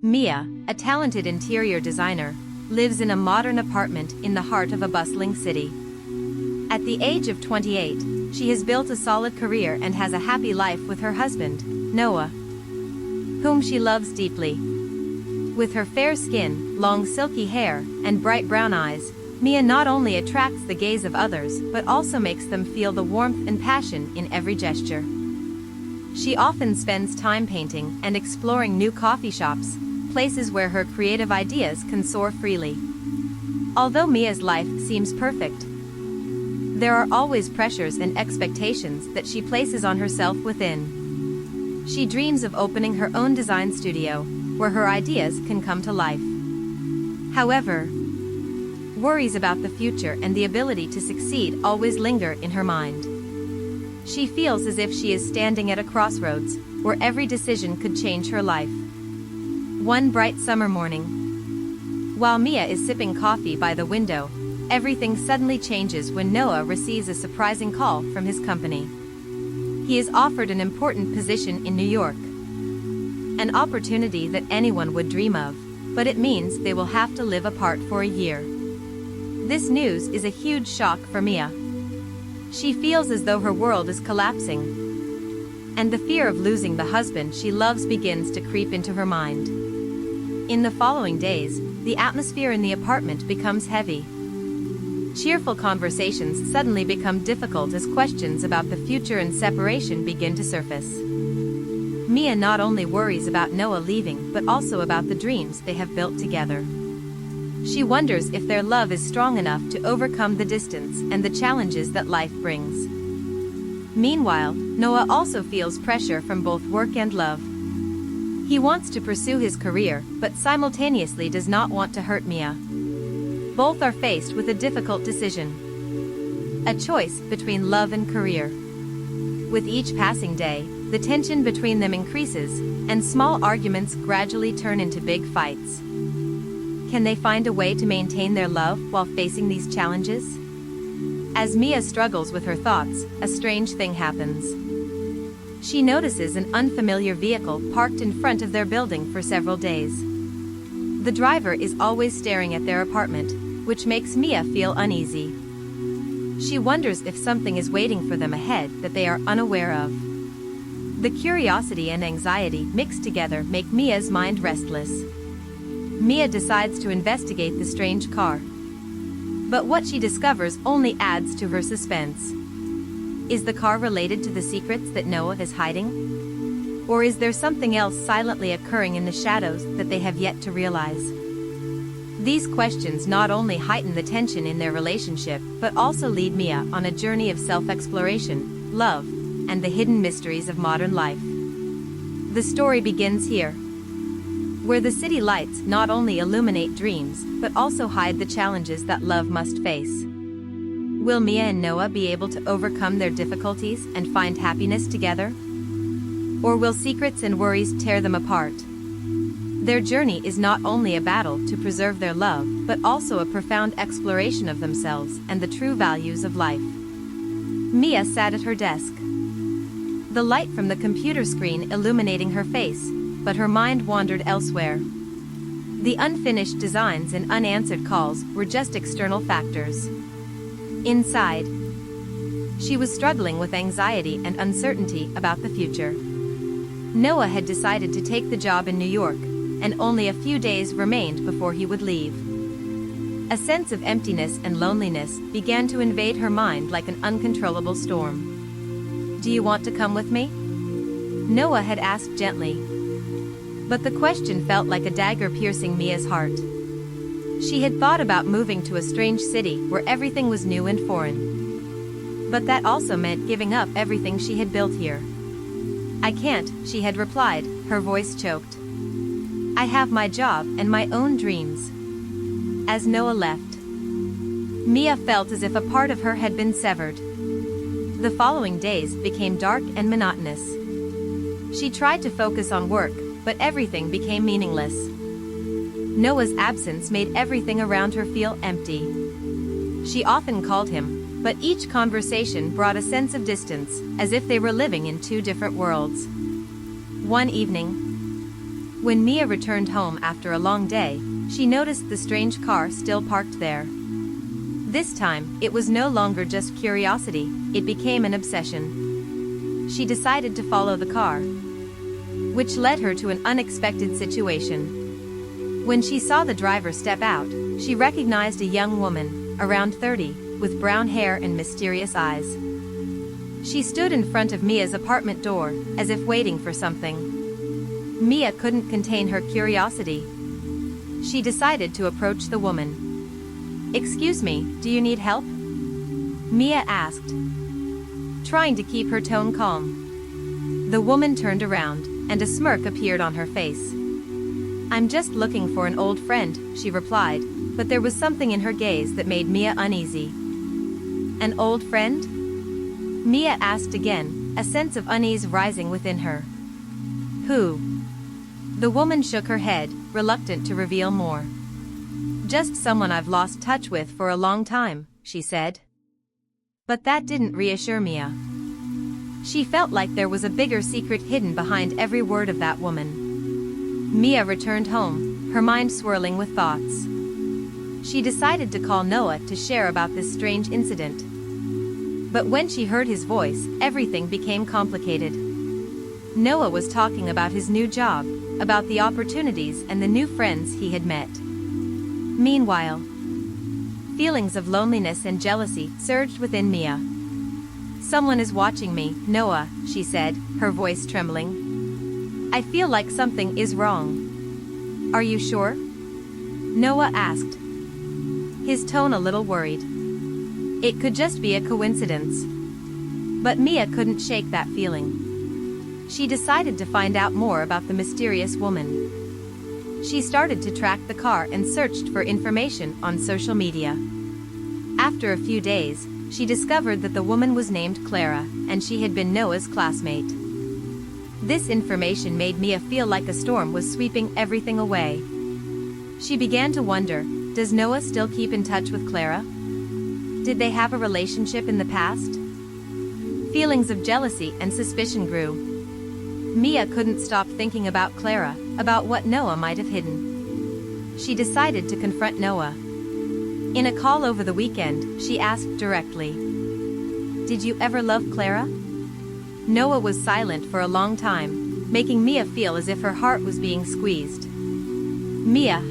Mia, a talented interior designer, lives in a modern apartment in the heart of a bustling city. At the age of 28, she has built a solid career and has a happy life with her husband, Noah, whom she loves deeply. With her fair skin, long silky hair, and bright brown eyes, Mia not only attracts the gaze of others but also makes them feel the warmth and passion in every gesture. She often spends time painting and exploring new coffee shops, places where her creative ideas can soar freely. Although Mia's life seems perfect, there are always pressures and expectations that she places on herself within. She dreams of opening her own design studio, where her ideas can come to life. However, worries about the future and the ability to succeed always linger in her mind. She feels as if she is standing at a crossroads, where every decision could change her life. One bright summer morning, while Mia is sipping coffee by the window, everything suddenly changes when Noah receives a surprising call from his company. He is offered an important position in New York. An opportunity that anyone would dream of, but it means they will have to live apart for a year. This news is a huge shock for Mia. She feels as though her world is collapsing, and the fear of losing the husband she loves begins to creep into her mind. In the following days, the atmosphere in the apartment becomes heavy. Cheerful conversations suddenly become difficult as questions about the future and separation begin to surface. Mia not only worries about Noah leaving but also about the dreams they have built together. She wonders if their love is strong enough to overcome the distance and the challenges that life brings. Meanwhile, Noah also feels pressure from both work and love. He wants to pursue his career, but simultaneously does not want to hurt Mia. Both are faced with a difficult decision. A choice between love and career. With each passing day, the tension between them increases, and small arguments gradually turn into big fights. Can they find a way to maintain their love while facing these challenges? As Mia struggles with her thoughts, a strange thing happens. She notices an unfamiliar vehicle parked in front of their building for several days. The driver is always staring at their apartment, which makes Mia feel uneasy. She wonders if something is waiting for them ahead that they are unaware of. The curiosity and anxiety mixed together make Mia's mind restless. Mia decides to investigate the strange car. But what she discovers only adds to her suspense. Is the car related to the secrets that Noah is hiding? Or is there something else silently occurring in the shadows that they have yet to realize? These questions not only heighten the tension in their relationship but also lead Mia on a journey of self-exploration, love, and the hidden mysteries of modern life. The story begins here, where the city lights not only illuminate dreams but also hide the challenges that love must face. Will Mia and Noah be able to overcome their difficulties and find happiness together? Or will secrets and worries tear them apart? Their journey is not only a battle to preserve their love but also a profound exploration of themselves and the true values of life. Mia sat at her desk, the light from the computer screen illuminating her face, but her mind wandered elsewhere. The unfinished designs and unanswered calls were just external factors. Inside, she was struggling with anxiety and uncertainty about the future. Noah had decided to take the job in New York, and only a few days remained before he would leave. A sense of emptiness and loneliness began to invade her mind like an uncontrollable storm. "Do you want to come with me?" Noah had asked gently. But the question felt like a dagger piercing Mia's heart. She had thought about moving to a strange city where everything was new and foreign. But that also meant giving up everything she had built here. "I can't," she had replied, her voice choked. "I have my job and my own dreams." As Noah left, Mia felt as if a part of her had been severed. The following days became dark and monotonous. She tried to focus on work, but everything became meaningless. Noah's absence made everything around her feel empty. She often called him, but each conversation brought a sense of distance, as if they were living in two different worlds. One evening, When Mia returned home after a long day, she noticed the strange car still parked there. This time, it was no longer just curiosity, it became an obsession. She decided to follow the car, which led her to an unexpected situation. When she saw the driver step out, she recognized a young woman, around 30, with brown hair and mysterious eyes. She stood in front of Mia's apartment door, as if waiting for something. Mia couldn't contain her curiosity. She decided to approach the woman. "Excuse me, do you need help?" Mia asked, trying to keep her tone calm. The woman turned around, and a smirk appeared on her face. "I'm just looking for an old friend," she replied, but there was something in her gaze that made Mia uneasy. "An old friend?" Mia asked again, a sense of unease rising within her. "Who?" The woman shook her head, reluctant to reveal more. "Just someone I've lost touch with for a long time," she said. But that didn't reassure Mia. She felt like there was a bigger secret hidden behind every word of that woman. Mia returned home, her mind swirling with thoughts. She decided to call Noah to share about this strange incident. But when she heard his voice, everything became complicated. Noah was talking about his new job, about the opportunities and the new friends he had met. Meanwhile, feelings of loneliness and jealousy surged within Mia. "Someone is watching me, Noah," she said, her voice trembling. "I feel like something is wrong." "Are you sure?" Noah asked, his tone a little worried. It could just be a coincidence. But Mia couldn't shake that feeling. She decided to find out more about the mysterious woman. She started to track the car and searched for information on social media. After a few days, she discovered that the woman was named Clara, and she had been Noah's classmate. This information made Mia feel like a storm was sweeping everything away. She began to wonder, does Noah still keep in touch with Clara? Did they have a relationship in the past? Feelings of jealousy and suspicion grew. Mia couldn't stop thinking about Clara, about what Noah might have hidden. She decided to confront Noah. In a call over the weekend, she asked directly, "Did you ever love Clara?" Noah was silent for a long time, making Mia feel as if her heart was being squeezed.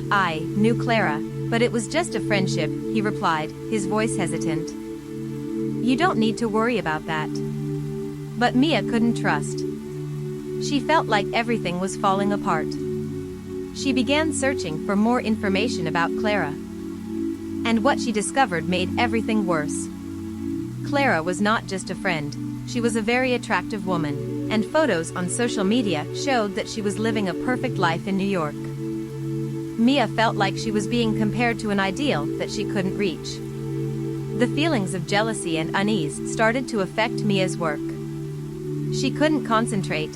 I knew Clara, but it was just a friendship," he replied, his voice hesitant. "You don't need to worry about that." But Mia couldn't trust. She felt like everything was falling apart. She began searching for more information about Clara. And what she discovered made everything worse. Clara was not just a friend, she was a very attractive woman, and photos on social media showed that she was living a perfect life in New York. Mia felt like she was being compared to an ideal that she couldn't reach. The feelings of jealousy and unease started to affect Mia's work. She couldn't concentrate,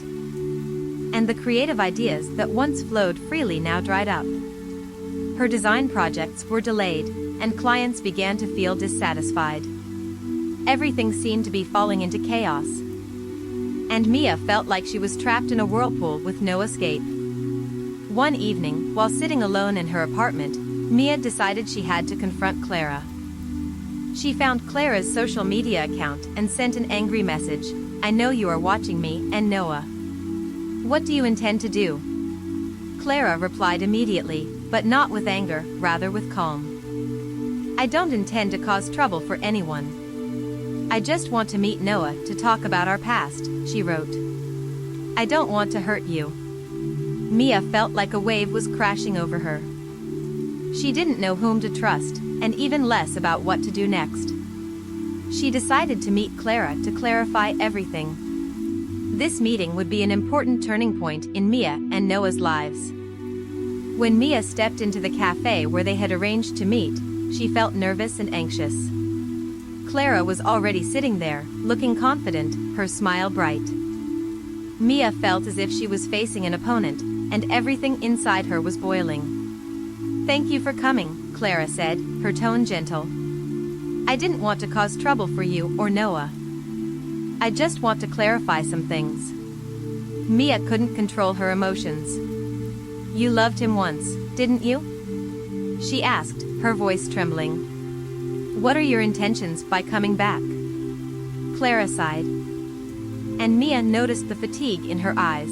and the creative ideas that once flowed freely now dried up. Her design projects were delayed, and clients began to feel dissatisfied. Everything seemed to be falling into chaos. And Mia felt like she was trapped in a whirlpool with no escape. One evening, while sitting alone in her apartment, Mia decided she had to confront Clara. She found Clara's social media account and sent an angry message, "I know you are watching me and Noah. What do you intend to do?" Clara replied immediately, but not with anger, rather with calm. "I don't intend to cause trouble for anyone. I just want to meet Noah to talk about our past," she wrote. "I don't want to hurt you." Mia felt like a wave was crashing over her. She didn't know whom to trust, and even less about what to do next. She decided to meet Clara to clarify everything. This meeting would be an important turning point in Mia and Noah's lives. When Mia stepped into the cafe where they had arranged to meet, she felt nervous and anxious. Clara was already sitting there, looking confident, her smile bright. Mia felt as if she was facing an opponent, and everything inside her was boiling. "Thank you for coming," Clara said, her tone gentle. "I didn't want to cause trouble for you or Noah. I just want to clarify some things." Mia couldn't control her emotions. You loved him once, didn't you? She asked, her voice trembling. What are your intentions by coming back? Clara sighed. And Mia noticed the fatigue in her eyes.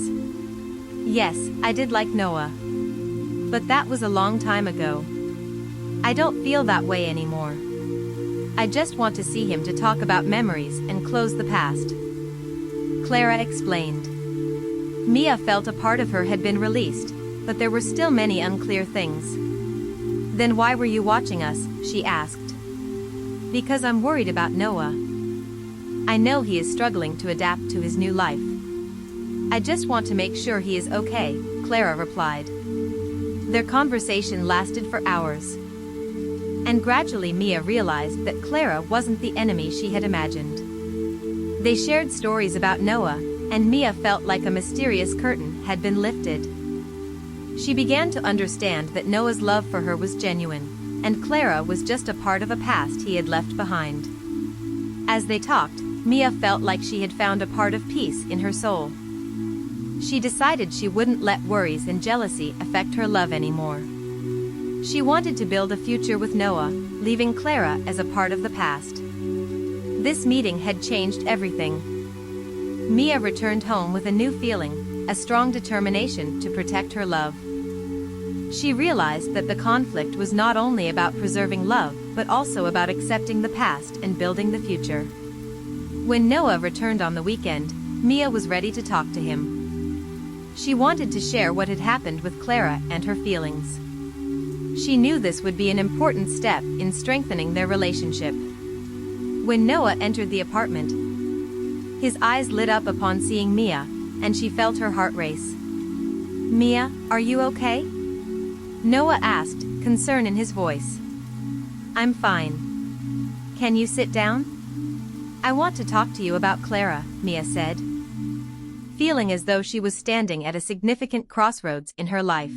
Yes, I did like Noah. But that was a long time ago. I don't feel that way anymore. I just want to see him to talk about memories and close the past. Clara explained. Mia felt a part of her had been released, but there were still many unclear things. Then why were you watching us? She asked. Because I'm worried about Noah. I know he is struggling to adapt to his new life. I just want to make sure he is okay, Clara replied. Their conversation lasted for hours. And gradually Mia realized that Clara wasn't the enemy she had imagined. They shared stories about Noah, and Mia felt like a mysterious curtain had been lifted. She began to understand that Noah's love for her was genuine, and Clara was just a part of a past he had left behind. As they talked, Mia felt like she had found a part of peace in her soul. She decided she wouldn't let worries and jealousy affect her love anymore. She wanted to build a future with Noah, leaving Clara as a part of the past. This meeting had changed everything. Mia returned home with a new feeling, a strong determination to protect her love. She realized that the conflict was not only about preserving love, but also about accepting the past and building the future. When Noah returned on the weekend, Mia was ready to talk to him. She wanted to share what had happened with Clara and her feelings. She knew this would be an important step in strengthening their relationship. When Noah entered the apartment, his eyes lit up upon seeing Mia, and she felt her heart race. Mia, are you okay? Noah asked, concern in his voice. I'm fine. Can you sit down? I want to talk to you about Clara, Mia said, feeling as though she was standing at a significant crossroads in her life.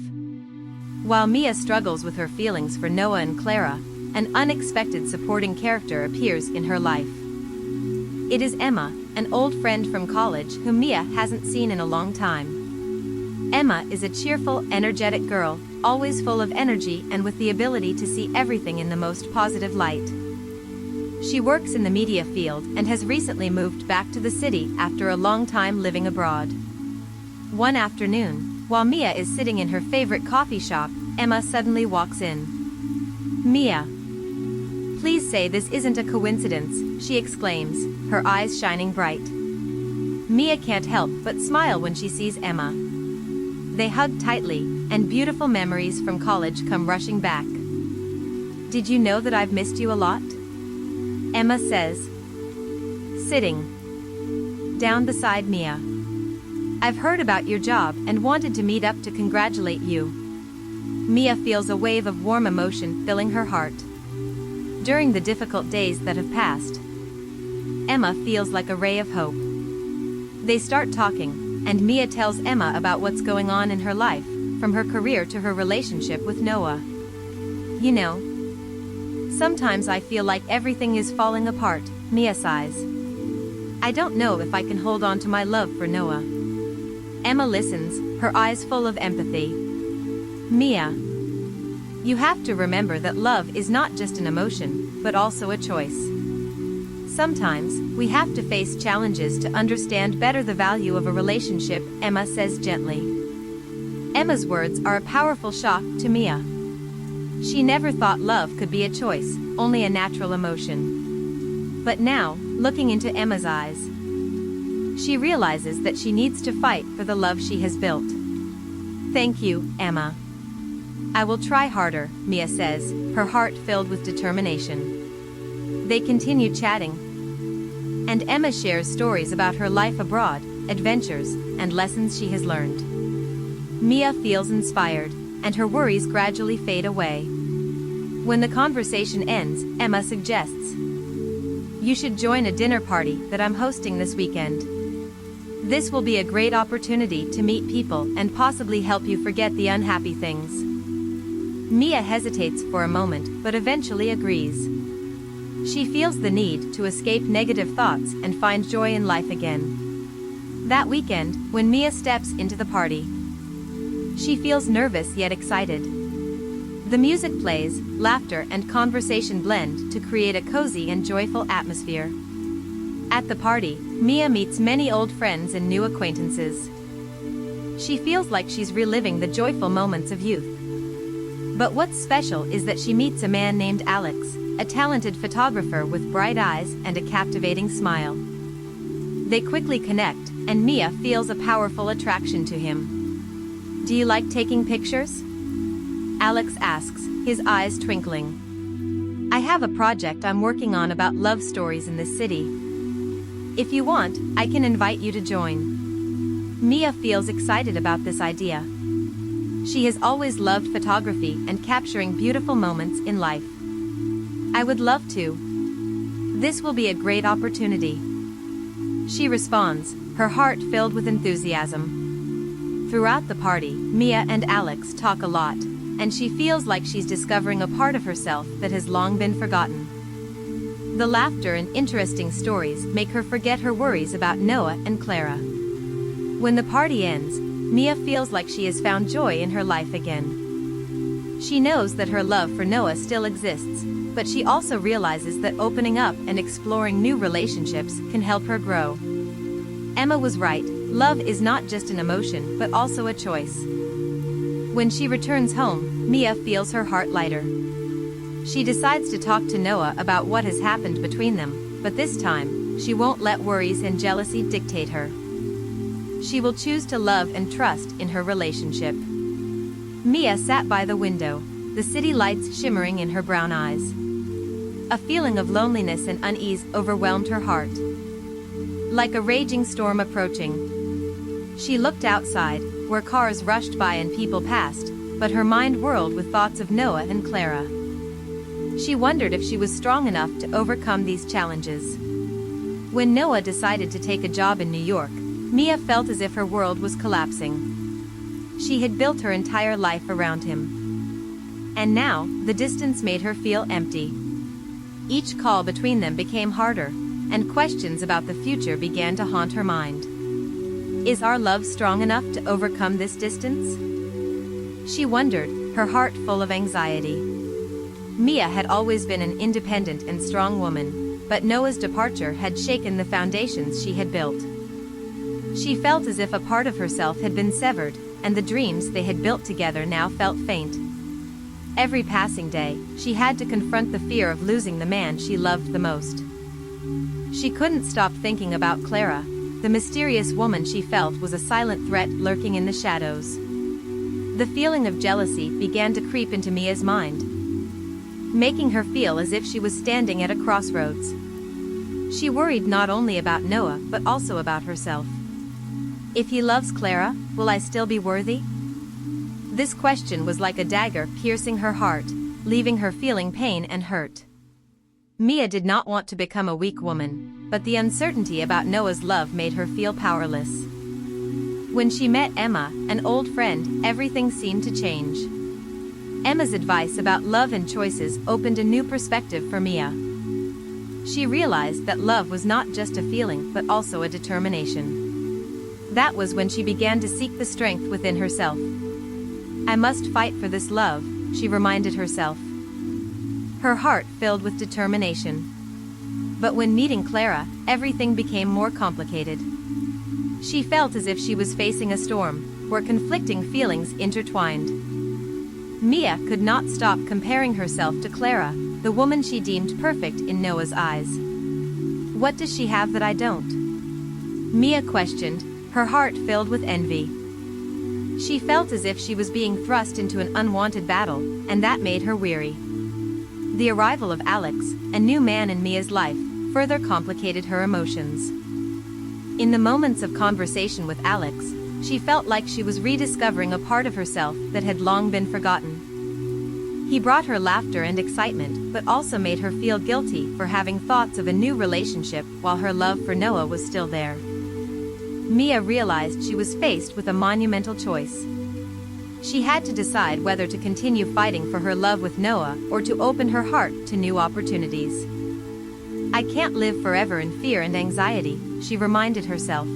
While Mia struggles with her feelings for Noah and Clara, an unexpected supporting character appears in her life. It is Emma, an old friend from college whom Mia hasn't seen in a long time. Emma is a cheerful, energetic girl, always full of energy and with the ability to see everything in the most positive light. She works in the media field and has recently moved back to the city after a long time living abroad. One afternoon, while Mia is sitting in her favorite coffee shop, Emma suddenly walks in. Mia. Please say this isn't a coincidence, she exclaims, her eyes shining bright. Mia can't help but smile when she sees Emma. They hug tightly, and beautiful memories from college come rushing back. Did you know that I've missed you a lot? Emma says, sitting down beside Mia. I've heard about your job and wanted to meet up to congratulate you. Mia feels a wave of warm emotion filling her heart. During the difficult days that have passed, Emma feels like a ray of hope. They start talking, and Mia tells Emma about what's going on in her life, from her career to her relationship with Noah. You know, sometimes I feel like everything is falling apart, Mia sighs. I don't know if I can hold on to my love for Noah. Emma listens, her eyes full of empathy. Mia. You have to remember that love is not just an emotion, but also a choice. Sometimes, we have to face challenges to understand better the value of a relationship, Emma says gently. Emma's words are a powerful shock to Mia. She never thought love could be a choice, only a natural emotion. But now, looking into Emma's eyes, she realizes that she needs to fight for the love she has built. Thank you, Emma. I will try harder, Mia says, her heart filled with determination. They continue chatting, and Emma shares stories about her life abroad, adventures, and lessons she has learned. Mia feels inspired, and her worries gradually fade away. When the conversation ends, Emma suggests, you should join a dinner party that I'm hosting this weekend. This will be a great opportunity to meet people and possibly help you forget the unhappy things. Mia hesitates for a moment but eventually agrees. She feels the need to escape negative thoughts and find joy in life again. That weekend, when Mia steps into the party, She feels nervous yet excited. The music plays, laughter and conversation blend to create a cozy and joyful atmosphere. At the party, Mia meets many old friends and new acquaintances. She feels like she's reliving the joyful moments of youth. But what's special is that she meets a man named Alex, a talented photographer with bright eyes and a captivating smile. They quickly connect, and Mia feels a powerful attraction to him. "Do you like taking pictures?" Alex asks, his eyes twinkling. "I have a project I'm working on about love stories in this city. If you want, I can invite you to join." Mia feels excited about this idea. She has always loved photography and capturing beautiful moments in life. "I would love to. This will be a great opportunity," she responds, her heart filled with enthusiasm. Throughout the party, Mia and Alex talk a lot, and she feels like she's discovering a part of herself that has long been forgotten. The laughter and interesting stories make her forget her worries about Noah and Clara. When the party ends, Mia feels like she has found joy in her life again. She knows that her love for Noah still exists, but she also realizes that opening up and exploring new relationships can help her grow. Emma was right, love is not just an emotion but also a choice. When she returns home, Mia feels her heart lighter. She decides to talk to Noah about what has happened between them, but this time, she won't let worries and jealousy dictate her. She will choose to love and trust in her relationship. Mia sat by the window, the city lights shimmering in her brown eyes. A feeling of loneliness and unease overwhelmed her heart. Like a raging storm approaching. She looked outside, where cars rushed by and people passed, but her mind whirled with thoughts of Noah and Clara. She wondered if she was strong enough to overcome these challenges. When Noah decided to take a job in New York, Mia felt as if her world was collapsing. She had built her entire life around him. And now, the distance made her feel empty. Each call between them became harder, and questions about the future began to haunt her mind. Is our love strong enough to overcome this distance? She wondered, her heart full of anxiety. Mia had always been an independent and strong woman, but Noah's departure had shaken the foundations she had built. She felt as if a part of herself had been severed, and the dreams they had built together now felt faint. Every passing day, she had to confront the fear of losing the man she loved the most. She couldn't stop thinking about Clara. The mysterious woman she felt was a silent threat lurking in the shadows. The feeling of jealousy began to creep into Mia's mind, making her feel as if she was standing at a crossroads. She worried not only about Noah but also about herself. If he loves Clara, will I still be worthy? This question was like a dagger piercing her heart, leaving her feeling pain and hurt. Mia did not want to become a weak woman, but the uncertainty about Noah's love made her feel powerless. When she met Emma, an old friend, everything seemed to change. Emma's advice about love and choices opened a new perspective for Mia. She realized that love was not just a feeling but also a determination. That was when she began to seek the strength within herself. I must fight for this love, she reminded herself. Her heart filled with determination. But when meeting Clara, everything became more complicated. She felt as if she was facing a storm, where conflicting feelings intertwined. Mia could not stop comparing herself to Clara, the woman she deemed perfect in Noah's eyes. What does she have that I don't? Mia questioned, her heart filled with envy. She felt as if she was being thrust into an unwanted battle, and that made her weary. The arrival of Alex, a new man in Mia's life, further complicated her emotions. In the moments of conversation with Alex, she felt like she was rediscovering a part of herself that had long been forgotten. He brought her laughter and excitement, but also made her feel guilty for having thoughts of a new relationship while her love for Noah was still there. Mia realized she was faced with a monumental choice. She had to decide whether to continue fighting for her love with Noah or to open her heart to new opportunities. I can't live forever in fear and anxiety, she reminded herself.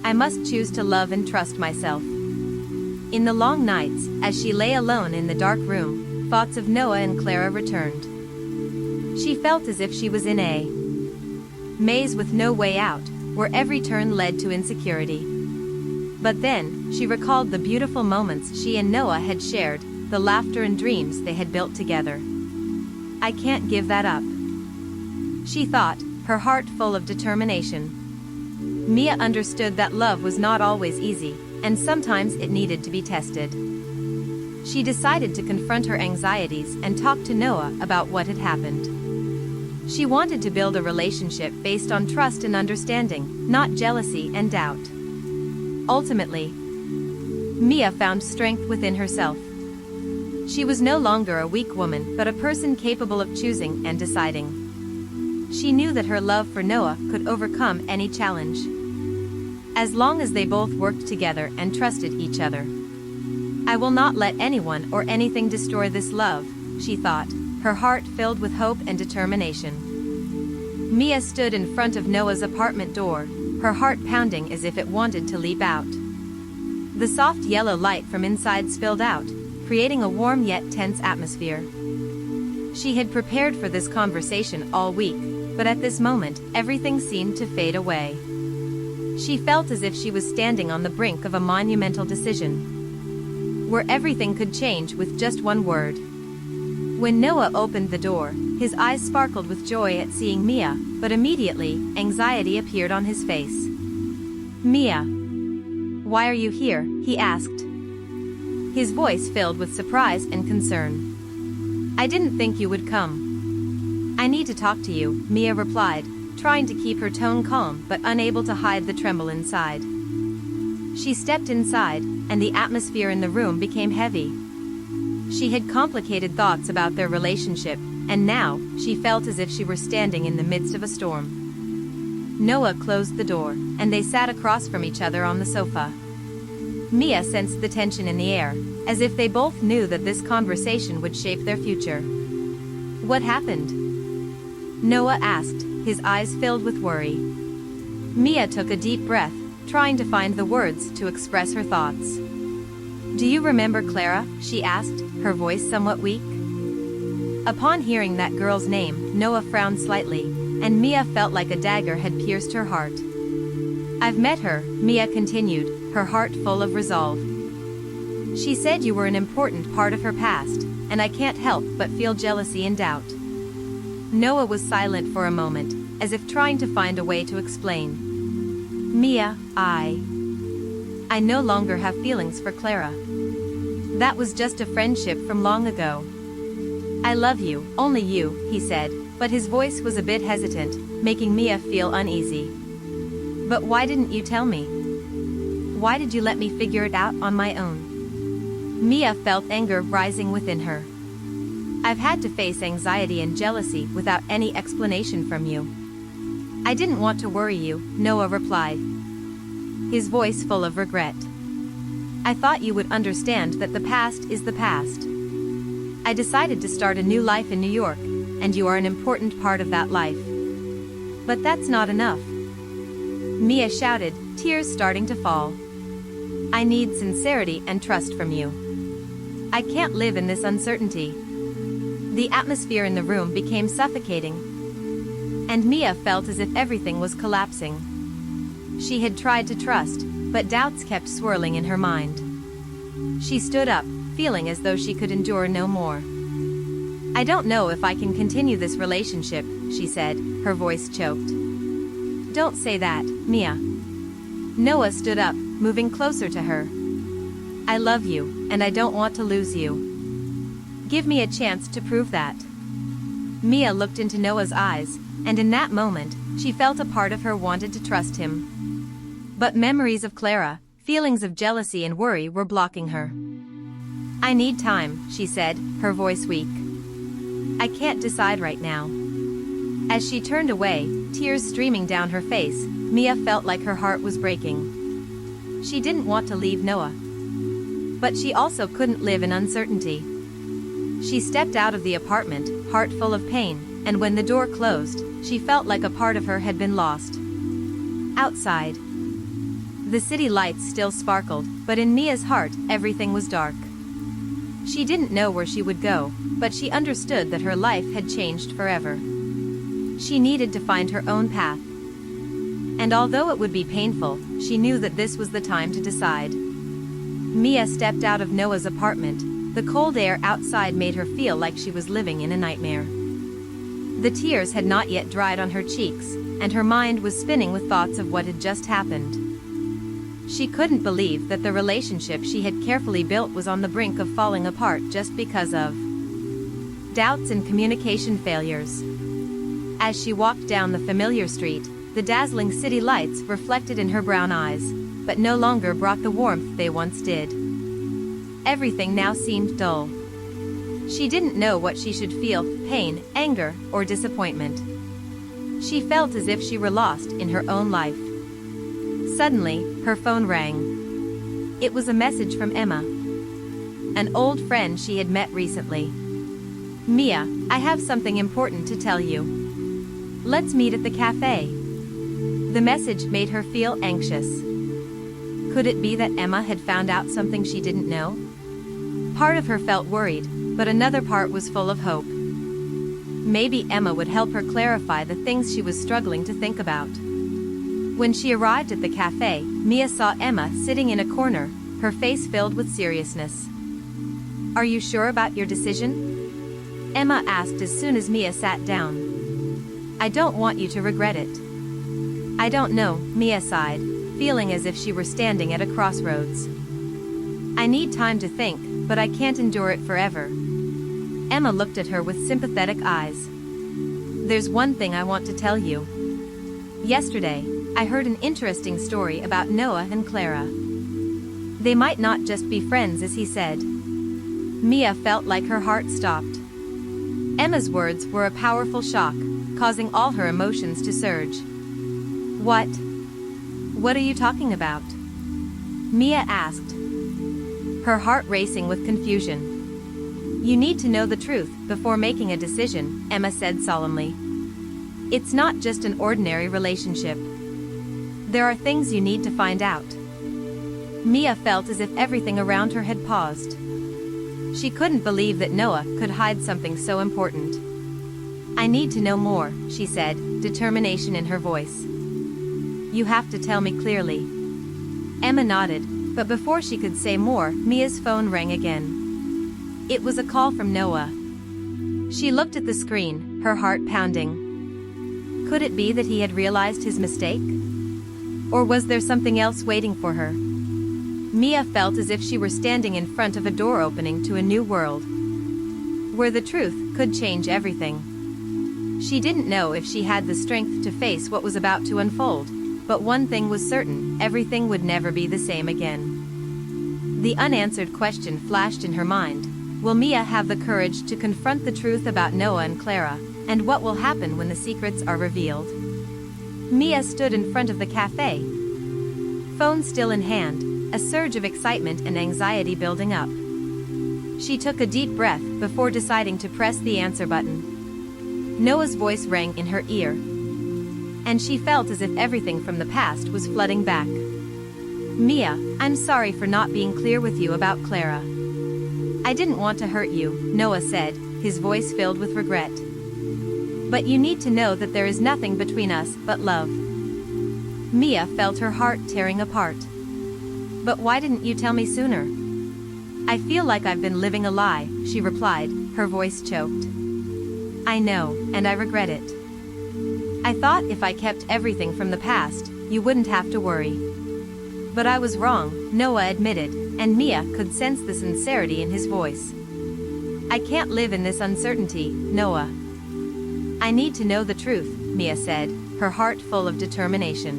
I must choose to love and trust myself. In the long nights, as she lay alone in the dark room, thoughts of Noah and Clara returned. She felt as if she was in a maze with no way out, where every turn led to insecurity. But then, she recalled the beautiful moments she and Noah had shared, the laughter and dreams they had built together. I can't give that up, she thought, her heart full of determination. Mia understood that love was not always easy, and sometimes it needed to be tested. She decided to confront her anxieties and talk to Noah about what had happened. She wanted to build a relationship based on trust and understanding, not jealousy and doubt. Ultimately, Mia found strength within herself. She was no longer a weak woman but a person capable of choosing and deciding. She knew that her love for Noah could overcome any challenge, as long as they both worked together and trusted each other. I will not let anyone or anything destroy this love, she thought, her heart filled with hope and determination. Mia stood in front of Noah's apartment door, her heart pounding as if it wanted to leap out. The soft yellow light from inside spilled out, creating a warm yet tense atmosphere. She had prepared for this conversation all week, but at this moment, everything seemed to fade away. She felt as if she was standing on the brink of a monumental decision, where everything could change with just one word. When Noah opened the door, his eyes sparkled with joy at seeing Mia, but immediately, anxiety appeared on his face. Mia, why are you here? He asked, his voice filled with surprise and concern. I didn't think you would come. I need to talk to you, Mia replied, trying to keep her tone calm but unable to hide the tremble inside. She stepped inside, and the atmosphere in the room became heavy. She had complicated thoughts about their relationship, and now, she felt as if she were standing in the midst of a storm. Noah closed the door, and they sat across from each other on the sofa. Mia sensed the tension in the air, as if they both knew that this conversation would shape their future. What happened? Noah asked, his eyes filled with worry. Mia took a deep breath, trying to find the words to express her thoughts. Do you remember Clara? She asked, her voice somewhat weak. Upon hearing that girl's name, Noah frowned slightly, and Mia felt like a dagger had pierced her heart. I've met her, Mia continued, her heart full of resolve. She said you were an important part of her past, and I can't help but feel jealousy and doubt. Noah was silent for a moment, as if trying to find a way to explain. Mia, I no longer have feelings for Clara. That was just a friendship from long ago. I love you, only you, he said, but his voice was a bit hesitant, making Mia feel uneasy. But why didn't you tell me? Why did you let me figure it out on my own? Mia felt anger rising within her. I've had to face anxiety and jealousy without any explanation from you. I didn't want to worry you, Noah replied, his voice full of regret. I thought you would understand that the past is the past. I decided to start a new life in New York, and you are an important part of that life. But that's not enough. Mia shouted, tears starting to fall. I need sincerity and trust from you. I can't live in this uncertainty. The atmosphere in the room became suffocating, and Mia felt as if everything was collapsing. She had tried to trust, but doubts kept swirling in her mind. She stood up, feeling as though she could endure no more. I don't know if I can continue this relationship, she said, her voice choked. Don't say that, Mia. Noah stood up, moving closer to her. I love you, and I don't want to lose you. Give me a chance to prove that. Mia looked into Noah's eyes, and in that moment, she felt a part of her wanted to trust him. But memories of Clara, feelings of jealousy and worry were blocking her. I need time, she said, her voice weak. I can't decide right now. As she turned away, tears streaming down her face, Mia felt like her heart was breaking. She didn't want to leave Noah, but she also couldn't live in uncertainty. She stepped out of the apartment, heart full of pain, and when the door closed, she felt like a part of her had been lost. Outside, The city lights still sparkled, but in Mia's heart, everything was dark. She didn't know where she would go, but she understood that her life had changed forever. She needed to find her own path. And although it would be painful, she knew that this was the time to decide. Mia stepped out of Noah's apartment. The cold air outside made her feel like she was living in a nightmare. The tears had not yet dried on her cheeks, and her mind was spinning with thoughts of what had just happened. She couldn't believe that the relationship she had carefully built was on the brink of falling apart just because of doubts and communication failures. As she walked down the familiar street, the dazzling city lights reflected in her brown eyes, but no longer brought the warmth they once did. Everything now seemed dull. She didn't know what she should feel: pain, anger, or disappointment. She felt as if she were lost in her own life. Suddenly, her phone rang. It was a message from Emma, an old friend she had met recently. "Mia, I have something important to tell you. Let's meet at the cafe." The message made her feel anxious. Could it be that Emma had found out something she didn't know? Part of her felt worried, but another part was full of hope. Maybe Emma would help her clarify the things she was struggling to think about. When she arrived at the cafe, Mia saw Emma sitting in a corner, her face filled with seriousness. "Are you sure about your decision?" Emma asked as soon as Mia sat down. "I don't want you to regret it." "I don't know," Mia sighed, feeling as if she were standing at a crossroads. "I need time to think, but I can't endure it forever." Emma looked at her with sympathetic eyes. "There's one thing I want to tell you. Yesterday, I heard an interesting story about Noah and Clara. They might not just be friends, as he said." Mia felt like her heart stopped. Emma's words were a powerful shock, causing all her emotions to surge. "What? What are you talking about?" Mia asked, her heart racing with confusion. "You need to know the truth before making a decision," Emma said solemnly. "It's not just an ordinary relationship. There are things you need to find out." Mia felt as if everything around her had paused. She couldn't believe that Noah could hide something so important. "I need to know more," she said, determination in her voice. "You have to tell me clearly." Emma nodded, but before she could say more, Mia's phone rang again. It was a call from Noah. She looked at the screen, her heart pounding. Could it be that he had realized his mistake? Or was there something else waiting for her? Mia felt as if she were standing in front of a door opening to a new world, where the truth could change everything. She didn't know if she had the strength to face what was about to unfold, but one thing was certain: everything would never be the same again. The unanswered question flashed in her mind: will Mia have the courage to confront the truth about Noah and Clara, and what will happen when the secrets are revealed? Mia stood in front of the cafe, phone still in hand, a surge of excitement and anxiety building up. She took a deep breath before deciding to press the answer button. Noah's voice rang in her ear, and she felt as if everything from the past was flooding back. "Mia, I'm sorry for not being clear with you about Clara. I didn't want to hurt you," Noah said, his voice filled with regret. "But you need to know that there is nothing between us but love." Mia felt her heart tearing apart. "But why didn't you tell me sooner?" "I feel like I've been living a lie," she replied, her voice choked. "I know, and I regret it. I thought if I kept everything from the past, you wouldn't have to worry." "But I was wrong," Noah admitted, and Mia could sense the sincerity in his voice. "I can't live in this uncertainty, Noah. I need to know the truth," Mia said, her heart full of determination.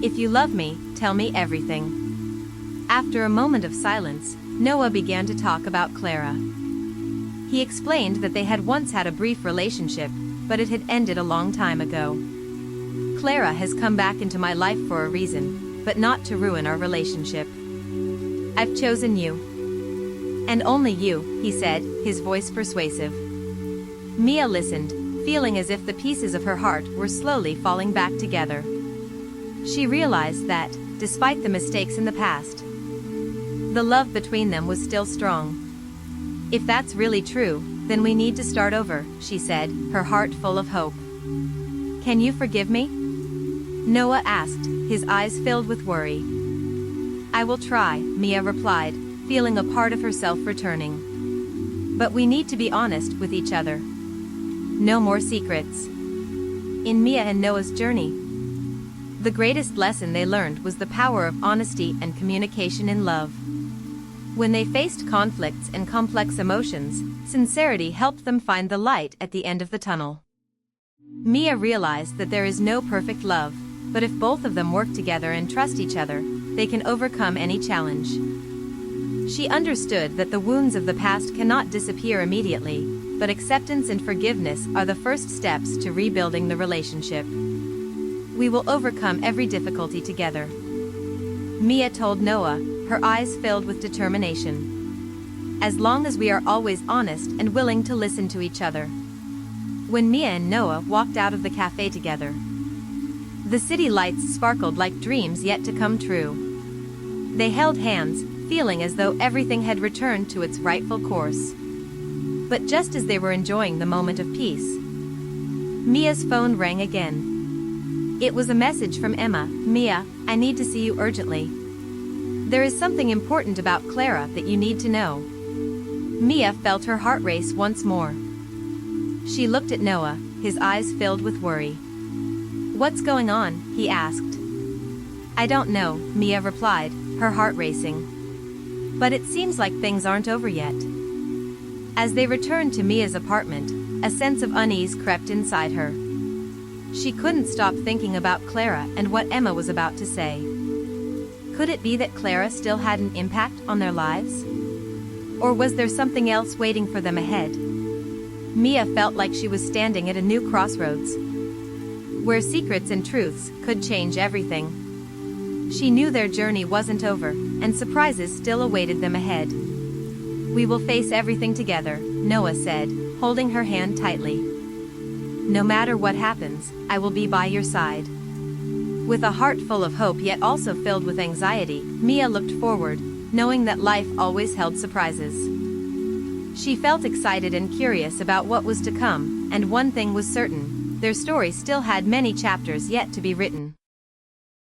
"If you love me, tell me everything." After a moment of silence, Noah began to talk about Clara. He explained that they had once had a brief relationship, but it had ended a long time ago. "Clara has come back into my life for a reason, but not to ruin our relationship. I've chosen you. And only you," he said, his voice persuasive. Mia listened, feeling as if the pieces of her heart were slowly falling back together. She realized that, despite the mistakes in the past. The love between them was still strong. "If that's really true, then we need to start over," she said, her heart full of hope. "Can you forgive me?" Noah asked, his eyes filled with worry. "I will try," Mia replied, feeling a part of herself returning. "But we need to be honest with each other. No more secrets." In Mia and Noah's journey, the greatest lesson they learned was the power of honesty and communication in love. When they faced conflicts and complex emotions, sincerity helped them find the light at the end of the tunnel. Mia realized that there is no perfect love, but if both of them work together and trust each other, they can overcome any challenge. She understood that the wounds of the past cannot disappear immediately, but acceptance and forgiveness are the first steps to rebuilding the relationship. "We will overcome every difficulty together," Mia told Noah, her eyes filled with determination. "As long as we are always honest and willing to listen to each other." When Mia and Noah walked out of the cafe together, the city lights sparkled like dreams yet to come true. They held hands, feeling as though everything had returned to its rightful course. But just as they were enjoying the moment of peace, Mia's phone rang again. It was a message from Emma. "Mia, I need to see you urgently. There is something important about Clara that you need to know." Mia felt her heart race once more. She looked at Noah, his eyes filled with worry. "What's going on?" he asked. "I don't know," Mia replied, her heart racing. "But it seems like things aren't over yet." As they returned to Mia's apartment, a sense of unease crept inside her. She couldn't stop thinking about Clara and what Emma was about to say. Could it be that Clara still had an impact on their lives? Or was there something else waiting for them ahead? Mia felt like she was standing at a new crossroads, where secrets and truths could change everything. She knew their journey wasn't over, and surprises still awaited them ahead. "We will face everything together," Noah said, holding her hand tightly. "No matter what happens, I will be by your side." With a heart full of hope yet also filled with anxiety, Mia looked forward, knowing that life always held surprises. She felt excited and curious about what was to come, and one thing was certain: their story still had many chapters yet to be written.